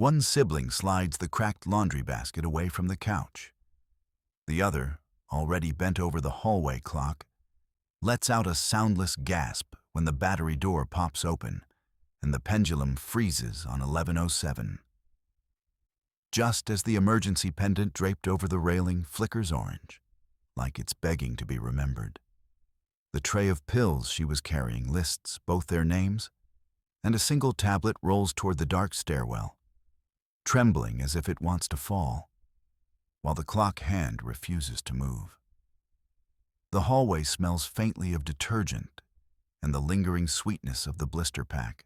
One sibling slides the cracked laundry basket away from the couch. The other, already bent over the hallway clock, lets out a soundless gasp when the battery door pops open and the pendulum freezes on 11:07. Just as the emergency pendant draped over the railing flickers orange, like it's begging to be remembered. The tray of pills she was carrying lists both their names, and a single tablet rolls toward the dark stairwell, trembling as if it wants to fall, while the clock hand refuses to move. The hallway smells faintly of detergent and the lingering sweetness of the blister pack.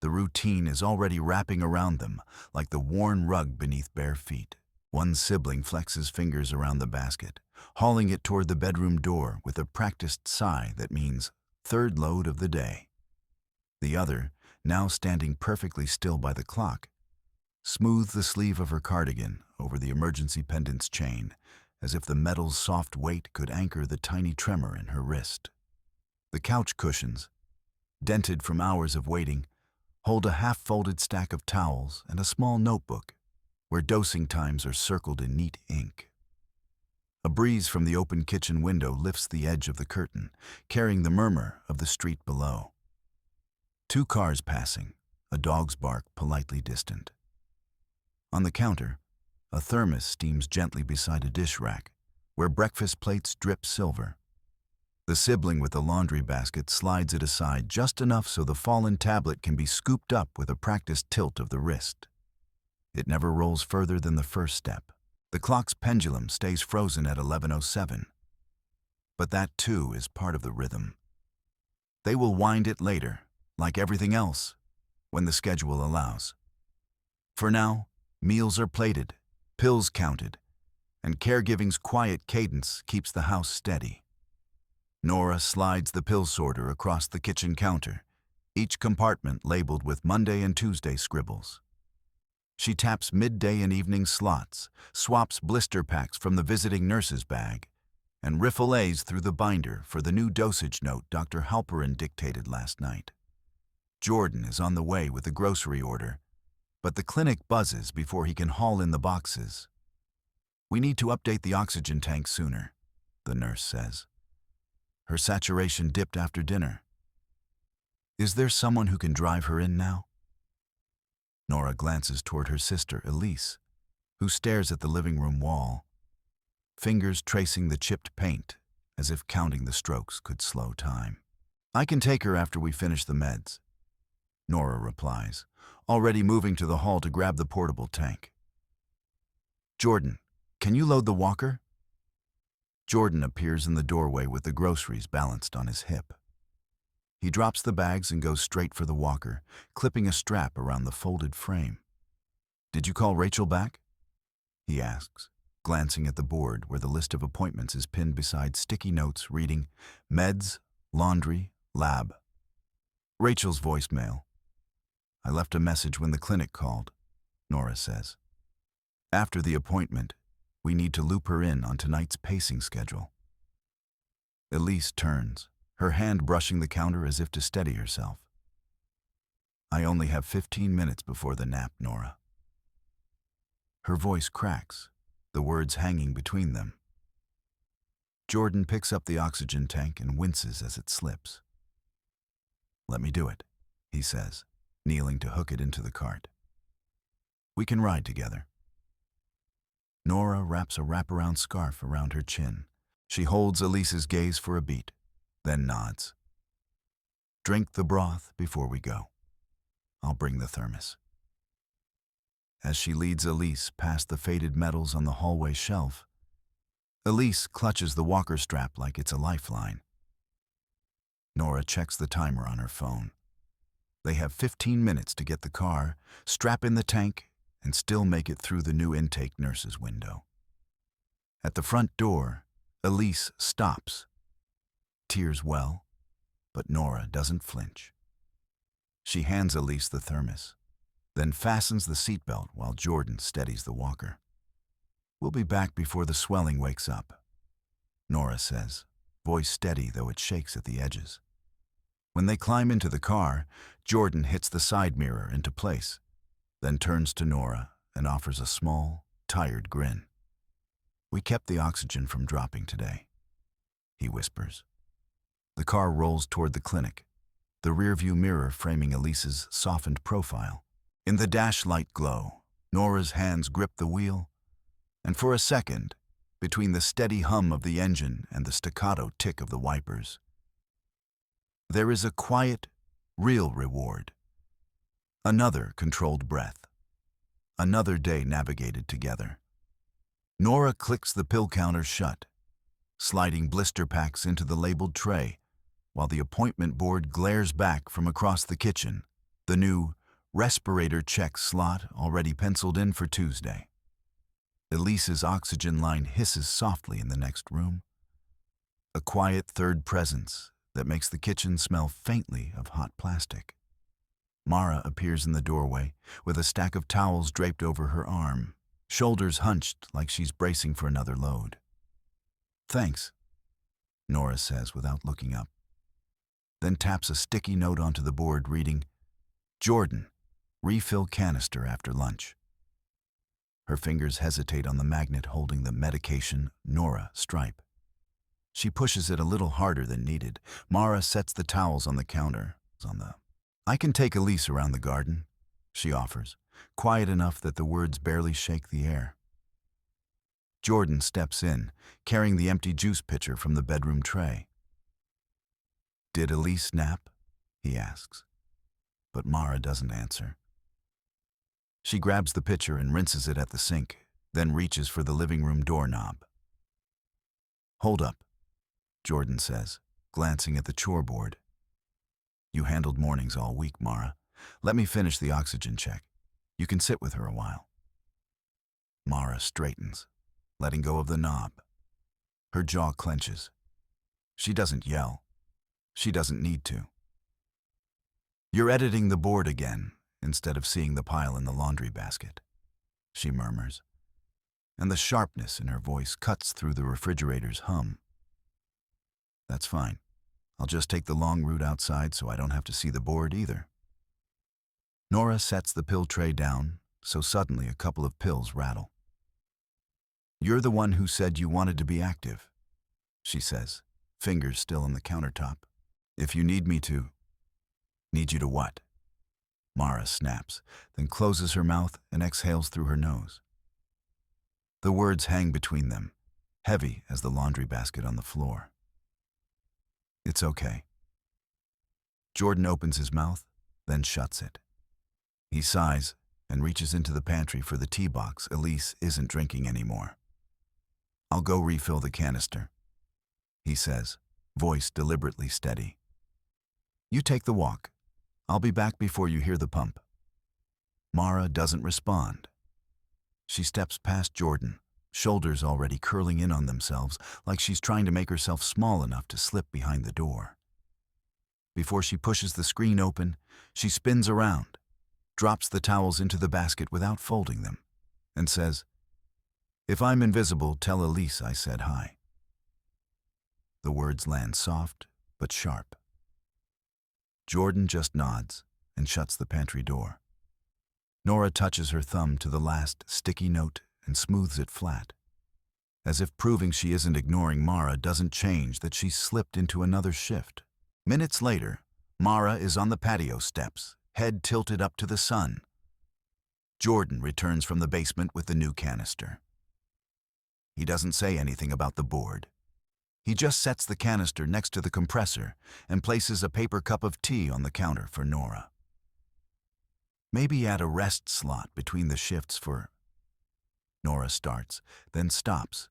The routine is already wrapping around them like the worn rug beneath bare feet. One sibling flexes fingers around the basket, hauling it toward the bedroom door with a practiced sigh that means third load of the day. The other, now standing perfectly still by the clock, smooths the sleeve of her cardigan over the emergency pendant's chain, as if the metal's soft weight could anchor the tiny tremor in her wrist. The couch cushions, dented from hours of waiting, hold a half-folded stack of towels and a small notebook where dosing times are circled in neat ink. A breeze from the open kitchen window lifts the edge of the curtain, carrying the murmur of the street below. 2 cars passing, a dog's bark politely distant. On the counter, a thermos steams gently beside a dish rack, where breakfast plates drip silver. The sibling with the laundry basket slides it aside just enough so the fallen tablet can be scooped up with a practiced tilt of the wrist. It never rolls further than the first step. The clock's pendulum stays frozen at 11:07. But that, too, is part of the rhythm. They will wind it later, like everything else, when the schedule allows. For now, meals are plated, pills counted, and caregiving's quiet cadence keeps the house steady. Nora slides the pill sorter across the kitchen counter, each compartment labeled with Monday and Tuesday scribbles. She taps midday and evening slots, swaps blister packs from the visiting nurse's bag, and riffles through the binder for the new dosage note Dr. Halperin dictated last night. Jordan is on the way with a grocery order, but the clinic buzzes before he can haul in the boxes. "We need to update the oxygen tank sooner," the nurse says. Her saturation dipped after dinner. "Is there someone who can drive her in now?" Nora glances toward her sister, Elise, who stares at the living room wall, fingers tracing the chipped paint as if counting the strokes could slow time. "I can take her after we finish the meds," Nora replies, already moving to the hall to grab the portable tank. "Jordan, can you load the walker?" Jordan appears in the doorway with the groceries balanced on his hip. He drops the bags and goes straight for the walker, clipping a strap around the folded frame. "Did you call Rachel back?" he asks, glancing at the board where the list of appointments is pinned beside sticky notes reading meds, laundry, lab. Rachel's voicemail. "I left a message when the clinic called," Nora says. "After the appointment, we need to loop her in on tonight's pacing schedule." Elise turns, her hand brushing the counter as if to steady herself. "I only have 15 minutes before the nap, Nora." Her voice cracks, the words hanging between them. Jordan picks up the oxygen tank and winces as it slips. "Let me do it," he says, kneeling to hook it into the cart. "We can ride together." Nora wraps a wraparound scarf around her chin. She holds Elise's gaze for a beat, then nods. "Drink the broth before we go. I'll bring the thermos." As she leads Elise past the faded medals on the hallway shelf, Elise clutches the walker strap like it's a lifeline. Nora checks the timer on her phone. They have 15 minutes to get the car, strap in the tank, and still make it through the new intake nurse's window. At the front door, Elise stops. Tears well, but Nora doesn't flinch. She hands Elise the thermos, then fastens the seatbelt while Jordan steadies the walker. "We'll be back before the swelling wakes up," Nora says, voice steady though it shakes at the edges. When they climb into the car, Jordan hits the side mirror into place, then turns to Nora and offers a small, tired grin. "We kept the oxygen from dropping today," he whispers. The car rolls toward the clinic, the rearview mirror framing Elise's softened profile. In the dash light glow, Nora's hands grip the wheel, and for a second, between the steady hum of the engine and the staccato tick of the wipers, there is a quiet, real reward. Another controlled breath. Another day navigated together. Nora clicks the pill counter shut, sliding blister packs into the labeled tray, while the appointment board glares back from across the kitchen, the new respirator check slot already penciled in for Tuesday. Elise's oxygen line hisses softly in the next room, a quiet third presence that makes the kitchen smell faintly of hot plastic. Mara appears in the doorway with a stack of towels draped over her arm, shoulders hunched like she's bracing for another load. "Thanks," Nora says without looking up, then taps a sticky note onto the board reading, "Jordan, refill canister after lunch." Her fingers hesitate on the magnet holding the medication Nora stripe. She pushes it a little harder than needed. Mara sets the towels on the counter. "I can take Elise around the garden," she offers, quiet enough that the words barely shake the air. Jordan steps in, carrying the empty juice pitcher from the bedroom tray. "Did Elise nap?" he asks, but Mara doesn't answer. She grabs the pitcher and rinses it at the sink, then reaches for the living room doorknob. "Hold up," Jordan says, glancing at the chore board. "You handled mornings all week, Mara. Let me finish the oxygen check. You can sit with her a while." Mara straightens, letting go of the knob. Her jaw clenches. She doesn't yell. She doesn't need to. "You're editing the board again, instead of seeing the pile in the laundry basket," she murmurs, and the sharpness in her voice cuts through the refrigerator's hum. "That's fine. I'll just take the long route outside so I don't have to see the board either." Nora sets the pill tray down, so suddenly a couple of pills rattle. "You're the one who said you wanted to be active," she says, fingers still on the countertop. "If you need me to." "Need you to what?" Mara snaps, then closes her mouth and exhales through her nose. The words hang between them, heavy as the laundry basket on the floor. "It's okay." Jordan opens his mouth, then shuts it. He sighs and reaches into the pantry for the tea box Elise isn't drinking anymore. "I'll go refill the canister," he says, voice deliberately steady. "You take the walk. I'll be back before you hear the pump." Mara doesn't respond. She steps past Jordan, shoulders already curling in on themselves like she's trying to make herself small enough to slip behind the door. Before she pushes the screen open, she spins around, drops the towels into the basket without folding them, and says, "If I'm invisible, tell Elise I said hi." The words land soft but sharp. Jordan just nods and shuts the pantry door. Nora touches her thumb to the last sticky note and smooths it flat, as if proving she isn't ignoring Mara doesn't change that she's slipped into another shift. Minutes later, Mara is on the patio steps, head tilted up to the sun. Jordan returns from the basement with the new canister. He doesn't say anything about the board. He just sets the canister next to the compressor and places a paper cup of tea on the counter for Nora. "Maybe add a rest slot between the shifts for..." Nora starts, then stops,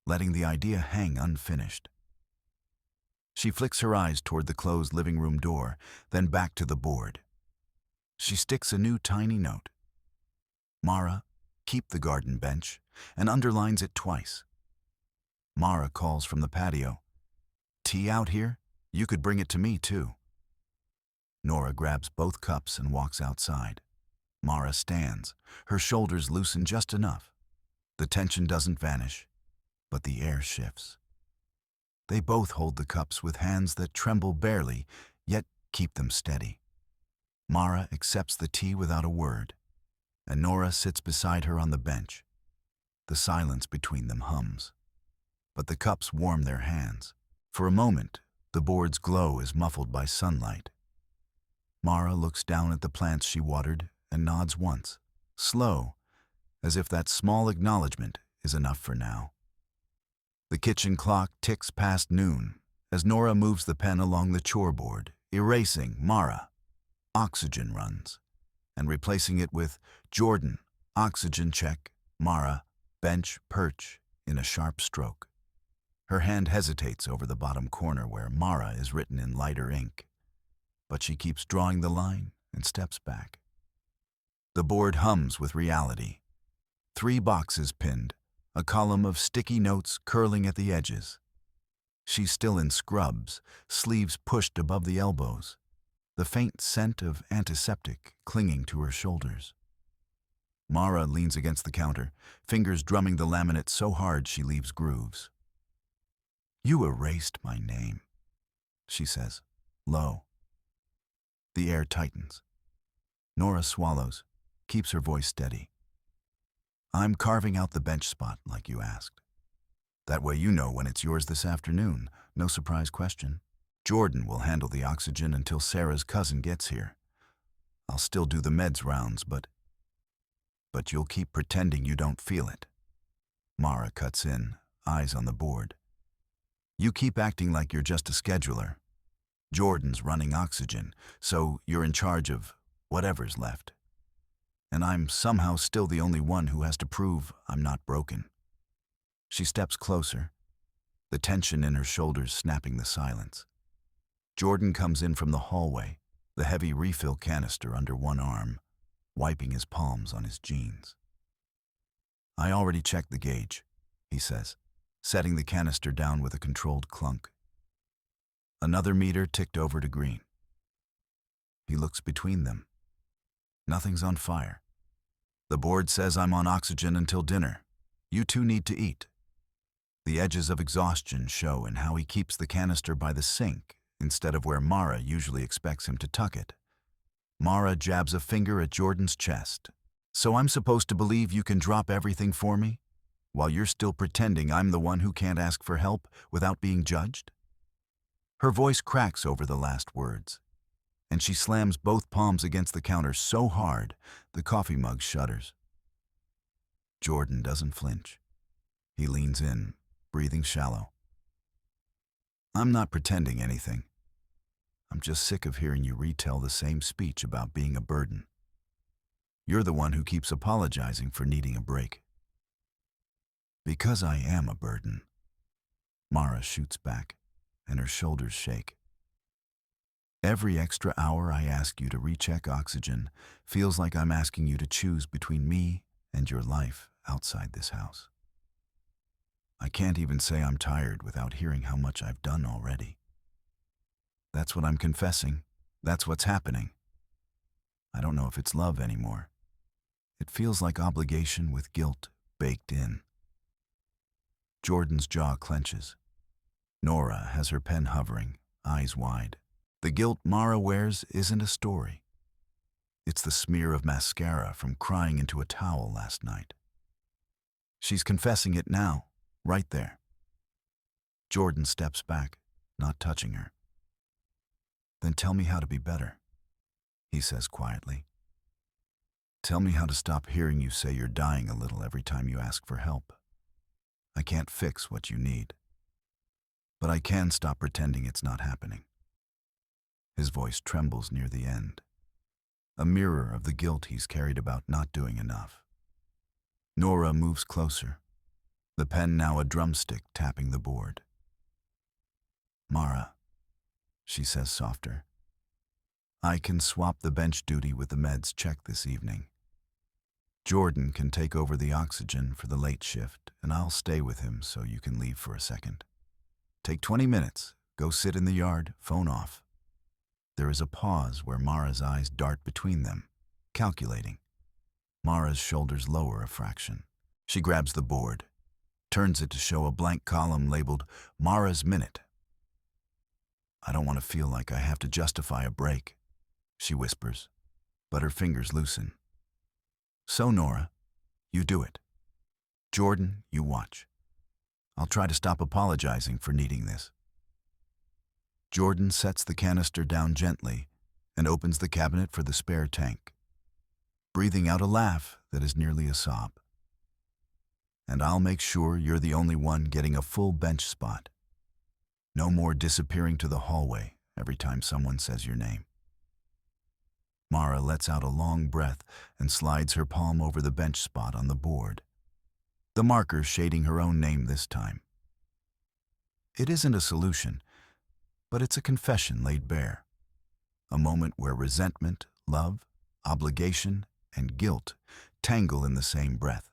letting the idea hang unfinished. She flicks her eyes toward the closed living room door, then back to the board. She sticks a new tiny note. "Mara, keep the garden bench," and underlines it twice. Mara calls from the patio, "Tea out here? You could bring it to me, too." Nora grabs both cups and walks outside. Mara stands, her shoulders loosen just enough. The tension doesn't vanish, but the air shifts. They both hold the cups with hands that tremble barely, yet keep them steady. Mara accepts the tea without a word. and Nora sits beside her on the bench. The silence between them hums, but the cups warm their hands. For a moment, the board's glow is muffled by sunlight. Mara looks down at the plants she watered and nods once, slow, as if that small acknowledgement is enough for now. The kitchen clock ticks past noon as Nora moves the pen along the chore board, erasing Mara, oxygen runs, and replacing it with Jordan, oxygen check, Mara, bench, perch, in a sharp stroke. Her hand hesitates over the bottom corner where Mara is written in lighter ink, but she keeps drawing the line and steps back. The board hums with reality. 3 boxes pinned, a column of sticky notes curling at the edges. She's still in scrubs, sleeves pushed above the elbows, the faint scent of antiseptic clinging to her shoulders. Mara leans against the counter, fingers drumming the laminate so hard she leaves grooves. "You erased my name," she says, low. The air tightens. Nora swallows, keeps her voice steady. "I'm carving out the bench spot like you asked. That way you know when it's yours this afternoon, no surprise question. Jordan will handle the oxygen until Sarah's cousin gets here. I'll still do the meds rounds, but you'll keep pretending you don't feel it." Mara cuts in, eyes on the board. "You keep acting like you're just a scheduler. Jordan's running oxygen, so you're in charge of whatever's left. And I'm somehow still the only one who has to prove I'm not broken." She steps closer, the tension in her shoulders snapping the silence. Jordan comes in from the hallway, the heavy refill canister under one arm, wiping his palms on his jeans. "I already checked the gauge," he says, setting the canister down with a controlled clunk. Another meter ticked over to green. He looks between them. Nothing's on fire. "The board says I'm on oxygen until dinner. You two need to eat." The edges of exhaustion show in how he keeps the canister by the sink instead of where Mara usually expects him to tuck it. Mara jabs a finger at Jordan's chest. "So I'm supposed to believe you can drop everything for me, while you're still pretending I'm the one who can't ask for help without being judged?" Her voice cracks over the last words, and she slams both palms against the counter so hard the coffee mug shudders. Jordan doesn't flinch. He leans in, breathing shallow. "I'm not pretending anything. I'm just sick of hearing you retell the same speech about being a burden. You're the one who keeps apologizing for needing a break." "Because I am a burden." Mara shoots back, and her shoulders shake. "Every extra hour I ask you to recheck oxygen feels like I'm asking you to choose between me and your life outside this house. I can't even say I'm tired without hearing how much I've done already. That's what I'm confessing. That's what's happening. I don't know if it's love anymore. It feels like obligation with guilt baked in." Jordan's jaw clenches. Nora has her pen hovering, eyes wide. The guilt Mara wears isn't a story. It's the smear of mascara from crying into a towel last night. She's confessing it now, right there. Jordan steps back, not touching her. "Then tell me how to be better," he says quietly. "Tell me how to stop hearing you say you're dying a little every time you ask for help. I can't fix what you need, but I can stop pretending it's not happening." His voice trembles near the end, a mirror of the guilt he's carried about not doing enough. Nora moves closer, the pen now a drumstick tapping the board. "Mara," she says softer, "I can swap the bench duty with the meds check this evening. Jordan can take over the oxygen for the late shift, and I'll stay with him so you can leave for a second. Take 20 minutes, go sit in the yard, phone off." There is a pause where Mara's eyes dart between them, calculating. Mara's shoulders lower a fraction. She grabs the board, turns it to show a blank column labeled Mara's Minute. "I don't want to feel like I have to justify a break," she whispers, but her fingers loosen. So, Nora, you do it. Jordan, you watch. I'll try to stop apologizing for needing this. Jordan sets the canister down gently and opens the cabinet for the spare tank, breathing out a laugh that is nearly a sob. And I'll make sure you're the only one getting a full bench spot. No more disappearing to the hallway every time someone says your name. Mara lets out a long breath and slides her palm over the bench spot on the board, the marker shading her own name this time. It isn't a solution, but it's a confession laid bare. A moment where resentment, love, obligation, and guilt tangle in the same breath.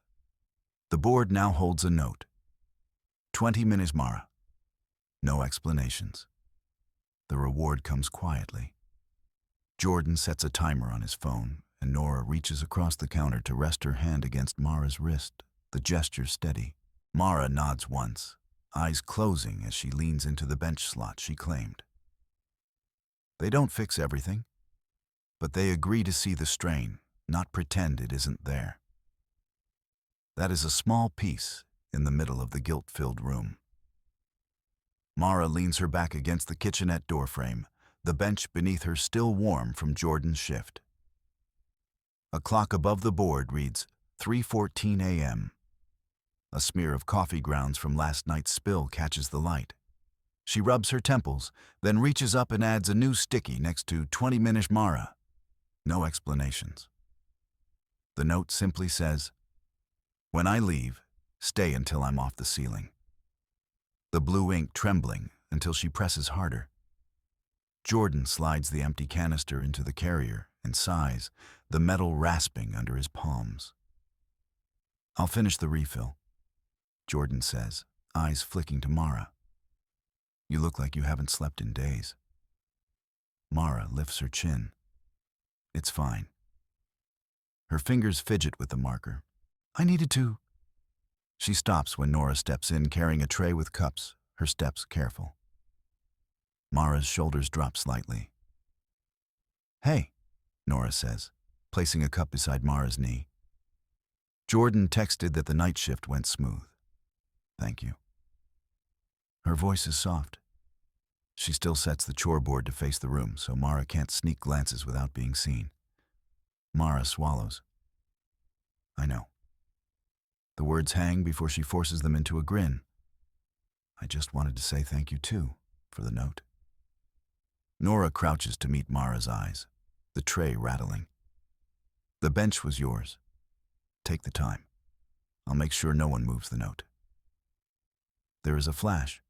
The board now holds a note. 20 minutes, Mara. No explanations. The reward comes quietly. Jordan sets a timer on his phone, and Nora reaches across the counter to rest her hand against Mara's wrist, the gesture steady. Mara nods once, eyes closing as she leans into the bench slot she claimed. They don't fix everything, but they agree to see the strain, not pretend it isn't there. That is a small piece in the middle of the guilt-filled room. Mara leans her back against the kitchenette doorframe, the bench beneath her still warm from Jordan's shift. A clock above the board reads 3:14 a.m. A smear of coffee grounds from last night's spill catches the light. She rubs her temples, then reaches up and adds a new sticky next to 20 minutes Mara. No explanations. The note simply says, "When I leave, stay until I'm off the ceiling." The blue ink trembling until she presses harder. Jordan slides the empty canister into the carrier and sighs, the metal rasping under his palms. "I'll finish the refill," Jordan says, eyes flicking to Mara. "You look like you haven't slept in days." Mara lifts her chin. "It's fine." Her fingers fidget with the marker. "I needed to." She stops when Nora steps in carrying a tray with cups, her steps careful. Mara's shoulders drop slightly. "Hey," Nora says, placing a cup beside Mara's knee. "Jordan texted that the night shift went smooth. Thank you." Her voice is soft. She still sets the chore board to face the room so Mara can't sneak glances without being seen. Mara swallows. "I know." The words hang before she forces them into a grin. "I just wanted to say thank you too, for the note." Nora crouches to meet Mara's eyes, the tray rattling. "The bench was yours. Take the time. I'll make sure no one moves the note." There is a flash.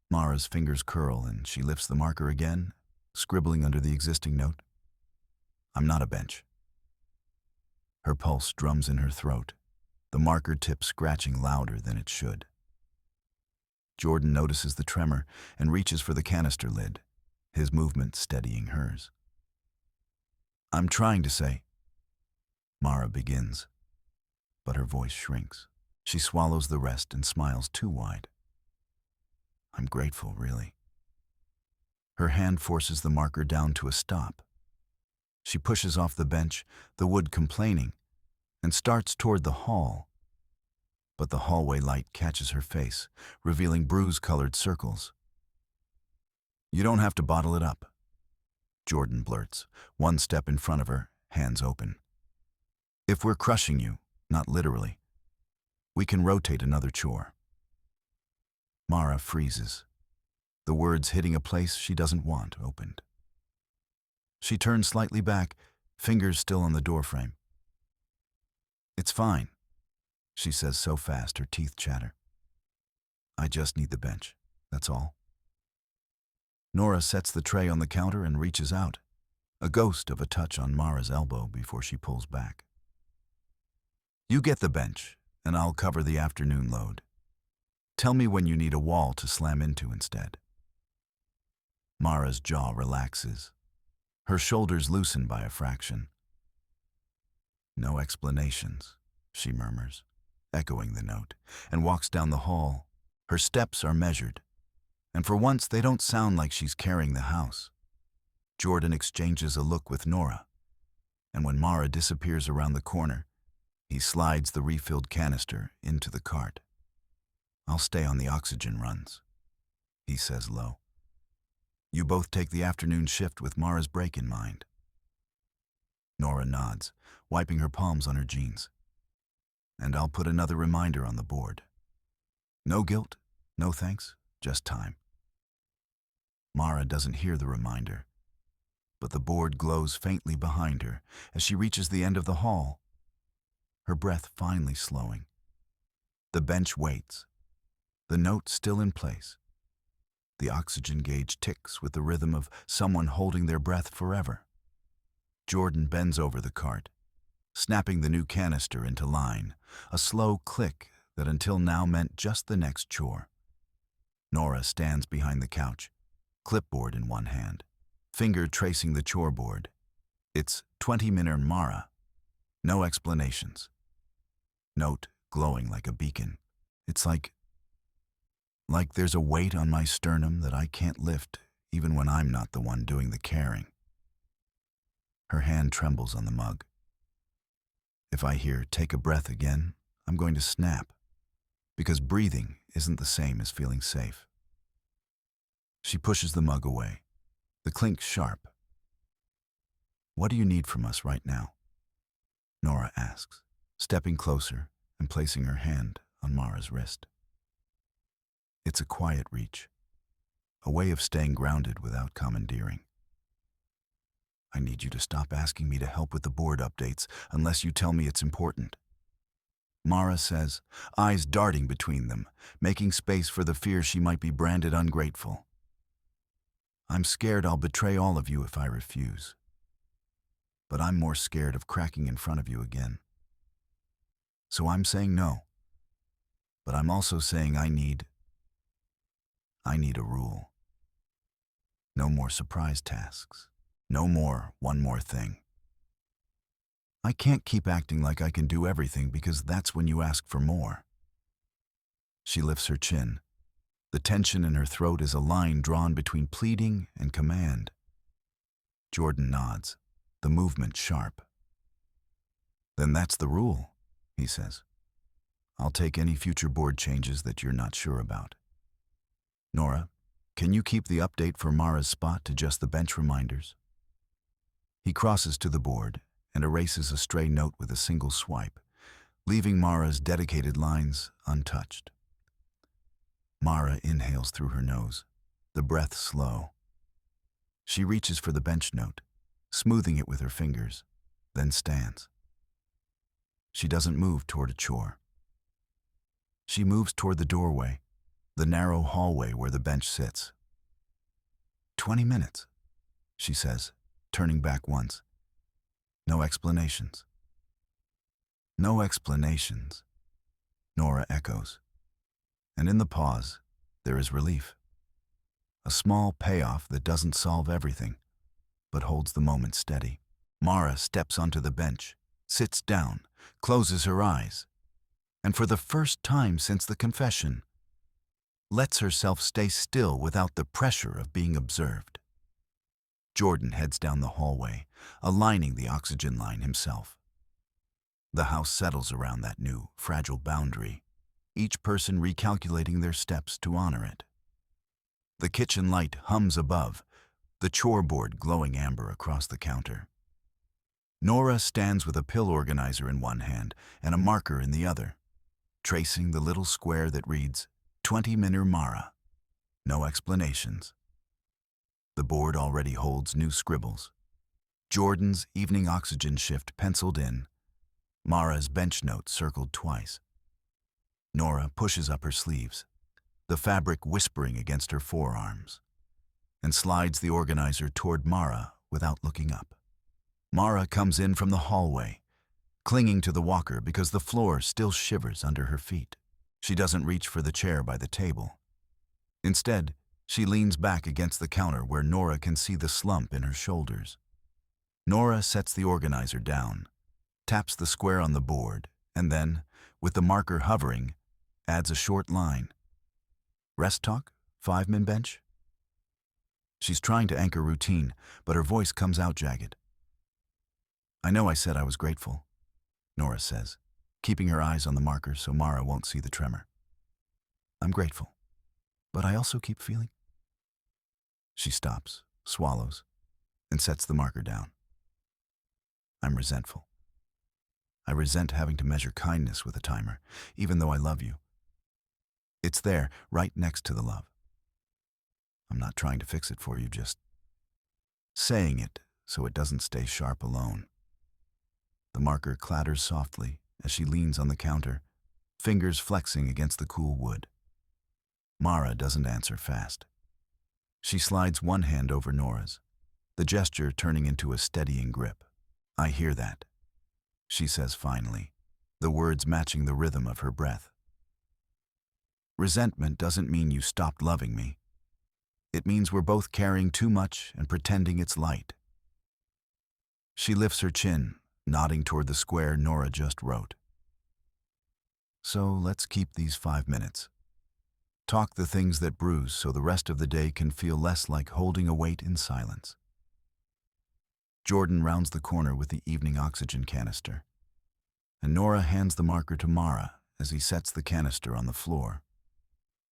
Mara's fingers curl and she lifts the marker again, scribbling under the existing note. "I'm not a bench." Her pulse drums in her throat, the marker tip scratching louder than it should. Jordan notices the tremor and reaches for the canister lid, his movement steadying hers. "I'm trying to say," Mara begins, but her voice shrinks. She swallows the rest and smiles too wide. "I'm grateful, really." Her hand forces the marker down to a stop. She pushes off the bench, the wood complaining, and starts toward the hall. But the hallway light catches her face, revealing bruise-colored circles. "You don't have to bottle it up," Jordan blurts, one step in front of her, hands open. "If we're crushing you, not literally, we can rotate another chore." Mara freezes, the words hitting a place she doesn't want opened. She turns slightly back, fingers still on the doorframe. "It's fine," she says so fast her teeth chatter. "I just need the bench, that's all." Nora sets the tray on the counter and reaches out, a ghost of a touch on Mara's elbow before she pulls back. "You get the bench, and I'll cover the afternoon load. Tell me when you need a wall to slam into instead." Mara's jaw relaxes. Her shoulders loosen by a fraction. "No explanations," she murmurs, echoing the note, and walks down the hall. Her steps are measured, and for once they don't sound like she's carrying the house. Jordan exchanges a look with Nora, and when Mara disappears around the corner, He slides the refilled canister into the cart. "I'll stay on the oxygen runs," he says low. "You both take the afternoon shift with Mara's break in mind." Nora nods, wiping her palms on her jeans. "And I'll put another reminder on the board. No guilt, no thanks, just time." Mara doesn't hear the reminder, but the board glows faintly behind her as she reaches the end of the hall, her breath finally slowing. The bench waits, the note still in place. The oxygen gauge ticks with the rhythm of someone holding their breath forever. Jordan bends over the cart, snapping the new canister into line, a slow click that until now meant just the next chore. Nora stands behind the couch, clipboard in one hand, finger tracing the chore board. It's 20-minute Mara. No explanations. Note glowing like a beacon. It's like there's a weight on my sternum that I can't lift even when I'm not the one doing the caring. Her hand trembles on the mug. If I hear "take a breath" again, I'm going to snap, because breathing isn't the same as feeling safe. She pushes the mug away, the clink sharp. "What do you need from us right now?" Nora asks, stepping closer and placing her hand on Mara's wrist. It's a quiet reach, a way of staying grounded without commandeering. "I need you to stop asking me to help with the board updates unless you tell me it's important," Mara says, eyes darting between them, making space for the fear she might be branded ungrateful. "I'm scared I'll betray all of you if I refuse. But I'm more scared of cracking in front of you again. So I'm saying no. But I'm also saying I need a rule. No more surprise tasks. No more one more thing. I can't keep acting like I can do everything because that's when you ask for more." She lifts her chin. The tension in her throat is a line drawn between pleading and command. Jordan nods, the movement sharp. "Then that's the rule," he says. "I'll take any future board changes that you're not sure about. Nora, can you keep the update for Mara's spot to just the bench reminders?" He crosses to the board and erases a stray note with a single swipe, leaving Mara's dedicated lines untouched. Mara inhales through her nose, the breath slow. She reaches for the bench note, smoothing it with her fingers, then stands. She doesn't move toward a chore. She moves toward the doorway, the narrow hallway where the bench sits. 20 minutes, she says, turning back once. "No explanations." "No explanations," Nora echoes. And in the pause, there is relief. A small payoff that doesn't solve everything, but holds the moment steady. Mara steps onto the bench, sits down, closes her eyes, and for the first time since the confession, lets herself stay still without the pressure of being observed. Jordan heads down the hallway, aligning the oxygen line himself. The house settles around that new, fragile boundary, each person recalculating their steps to honor it. The kitchen light hums above, the chore board glowing amber across the counter. Nora stands with a pill organizer in one hand and a marker in the other, tracing the little square that reads, 20-minute Mara. No explanations. The board already holds new scribbles. Jordan's evening oxygen shift penciled in, Mara's bench note circled twice. Nora pushes up her sleeves, the fabric whispering against her forearms, and slides the organizer toward Mara without looking up. Mara comes in from the hallway, clinging to the walker because the floor still shivers under her feet. She doesn't reach for the chair by the table. Instead, she leans back against the counter where Nora can see the slump in her shoulders. Nora sets the organizer down, taps the square on the board, and then, with the marker hovering, adds a short line. Rest talk? 5-min bench? She's trying to anchor routine, but her voice comes out jagged. I know I said I was grateful, Nora says, keeping her eyes on the marker so Mara won't see the tremor. I'm grateful, but I also keep feeling. She stops, swallows, and sets the marker down. I'm resentful. I resent having to measure kindness with a timer, even though I love you. It's there, right next to the love. I'm not trying to fix it for you, just saying it so it doesn't stay sharp alone. The marker clatters softly as she leans on the counter, fingers flexing against the cool wood. Mara doesn't answer fast. She slides one hand over Nora's, the gesture turning into a steadying grip. I hear that, she says finally, the words matching the rhythm of her breath. Resentment doesn't mean you stopped loving me. It means we're both carrying too much and pretending it's light. She lifts her chin, nodding toward the square Nora just wrote. So let's keep these 5 minutes. Talk the things that bruise so the rest of the day can feel less like holding a weight in silence. Jordan rounds the corner with the evening oxygen canister, and Nora hands the marker to Mara as he sets the canister on the floor.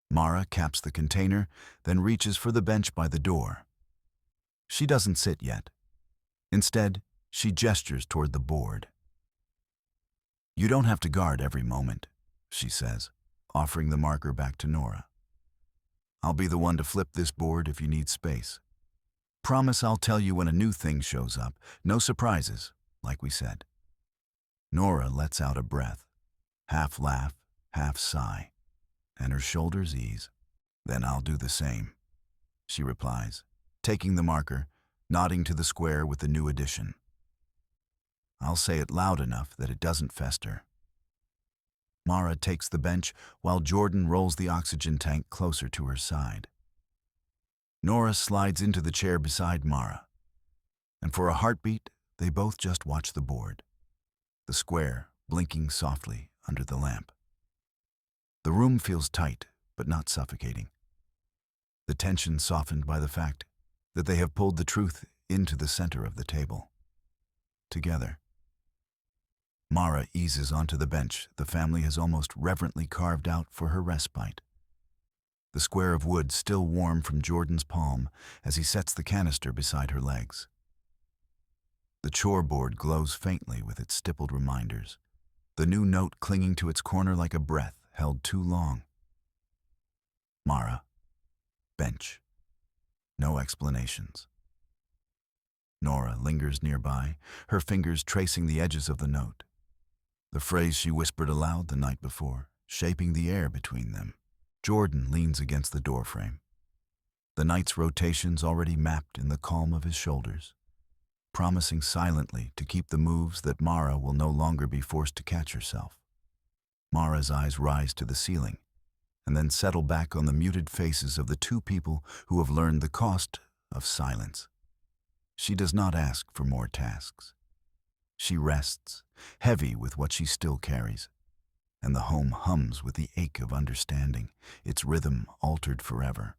Mara caps the container, then reaches for the bench by the door. She doesn't sit yet. Instead, she gestures toward the board. You don't have to guard every moment, she says, offering the marker back to Nora. I'll be the one to flip this board if you need space. Promise I'll tell you when a new thing shows up. No surprises, like we said. Nora lets out a breath, half laugh, half sigh, and her shoulders ease. Then I'll do the same, she replies, taking the marker, nodding to the square with the new addition. I'll say it loud enough that it doesn't fester. Mara takes the bench while Jordan rolls the oxygen tank closer to her side. Nora slides into the chair beside Mara, and for a heartbeat, they both just watch the board, the square blinking softly under the lamp. The room feels tight, but not suffocating. The tension softened by the fact that they have pulled the truth into the center of the table. Together. Mara eases onto the bench the family has almost reverently carved out for her respite. The square of wood still warm from Jordan's palm as he sets the canister beside her legs. The chore board glows faintly with its stippled reminders, the new note clinging to its corner like a breath held too long. Mara. Bench. No explanations. Nora lingers nearby, her fingers tracing the edges of the note. The phrase she whispered aloud the night before, shaping the air between them. Jordan leans against the doorframe, the night's rotations already mapped in the calm of his shoulders, promising silently to keep the moves that Mara will no longer be forced to catch herself. Mara's eyes rise to the ceiling, and then settle back on the muted faces of the two people who have learned the cost of silence. She does not ask for more tasks. She rests, heavy with what she still carries, and the home hums with the ache of understanding, its rhythm altered forever.